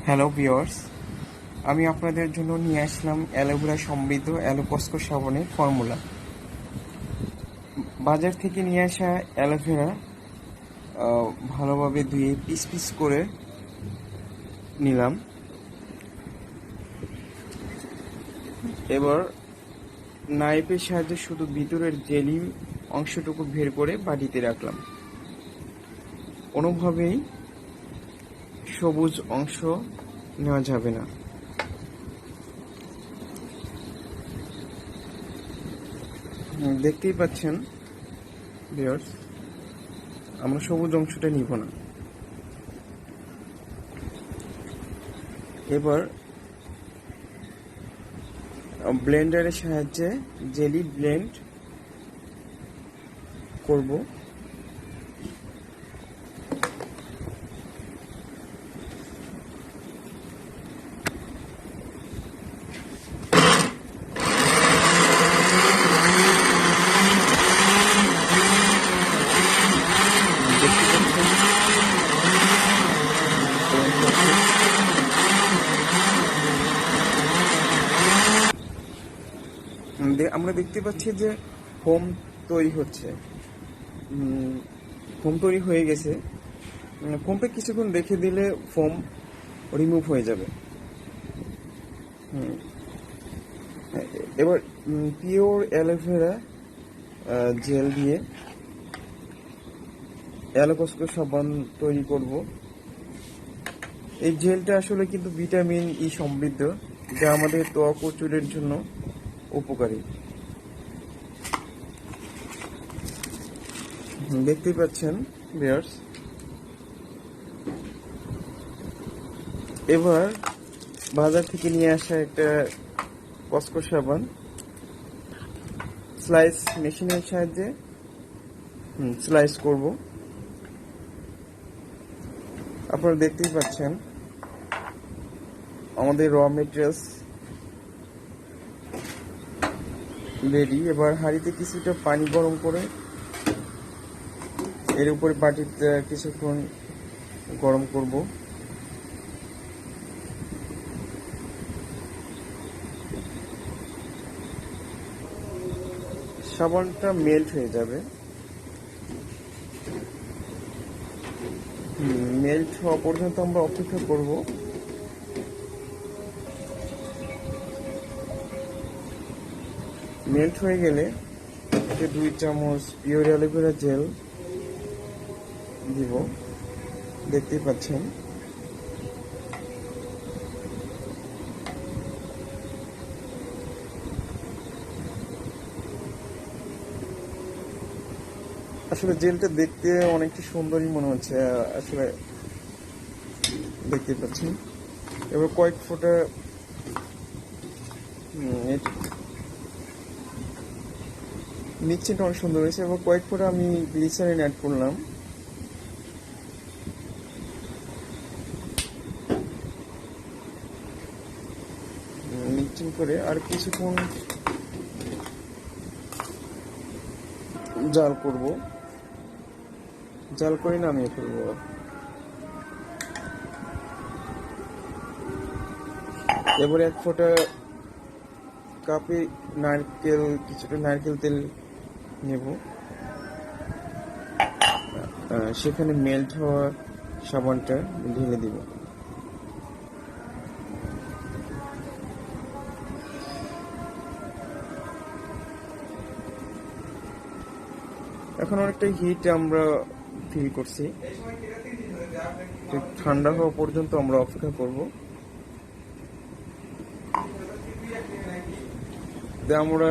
Hello viewers, আমি আপনাদের জন্য নিয়ে আসলাম অ্যালোভেরা সমৃদ্ধ কসco সাবানের ফর্মুলা। বাজার থেকে নিয়ে আসা অ্যালোভেরা ভালোভাবে ধুয়ে পিস পিস করে নিলাম। এবার নাইফের সাহায্যে শুধু ভিতরের জেলি অংশটুকু বের করে বাটিতে রাখলাম। কোনোভাবেই সবুজ অংশ নেওয়া যাবে না। দেখতেই পাচ্ছেন ভিউয়ার্স, আমরা সবুজ অংশটা নিব না। এবার ব্লেন্ডারের সাহায্যে জেলি ব্লেন্ড করব। আমরা দেখতে পাচ্ছি যে ফোম তৈরি হচ্ছে। ফোম তৈরি হয়ে গেছে। ফোমটা কিছুক্ষণ রেখে দিলে ফোম রিমুভ হয়ে যাবে। এবার পিওর অ্যালোভেরা জেল দিয়ে অ্যালোকসকো সাবান তৈরি করব। এই জেলটা আসলে কিন্তু ভিটামিন ই সমৃদ্ধ, যা আমাদের ত্বক ও চুলের জন্য উপকারী। দেখতেই পাচ্ছেন ভিউয়ার্স। এবার বাজার থেকে নিয়ে আসা একটা কসকো সাবান স্লাইস মেশিনের সাহায্যে স্লাইস করব। আপনারা দেখতেই পাচ্ছেন আমাদের র মেটেরিয়ালস রেডি। এবার হাঁড়িতে কিছুটা পানি গরম করে এর উপরে বাটিতে কিছুক্ষণ গরম করব। সাবানটা মেল্ট হয়ে যাবে। মেল্ট হওয়া পর্যন্ত আমরা অপেক্ষা করব। মেল্ট হয়ে গেলে 2 চামচ পিওর অ্যালোভেরা জেল দিব। দেখতেই পাচ্ছেন। আসলে জেলটা দেখতে অনেকটা সুন্দরই মনে হচ্ছে, আসলে দেখতে পাচ্ছেন। এবার কয়েক ফোঁটা মিক্সিংটা অনেক সুন্দর হয়েছে। এবার কয়েক ফোঁটা আমি গ্লিসারিন অ্যাড করলাম। মিক্সিং করে আর কিছুক্ষণ জাল করব। জাল করে নামিয়ে ফেলবো। এবারে 1 ফোঁটা কাপে কিছুটা নারকেল তেল নেব। সেখানে মেল্ট হওয়া সাবানটা ঢেলে দিব। এখন অনেকটা হিট আমরা ফিল করছি। ঠান্ডা হওয়া পর্যন্ত আমরা অপেক্ষা করব। আমরা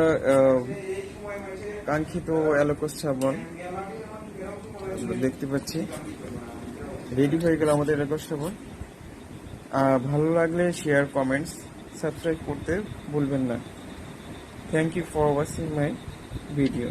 কাঙ্ক্ষিত অ্যালোকস সাবান দেখতে পাচ্ছি রেডি হয়ে গেল আমাদের অ্যালোকস সাবান। ভালো লাগলে শেয়ার, কমেন্টস, সাবস্ক্রাইব করতে ভুলবেন না। Thank you for watching my video.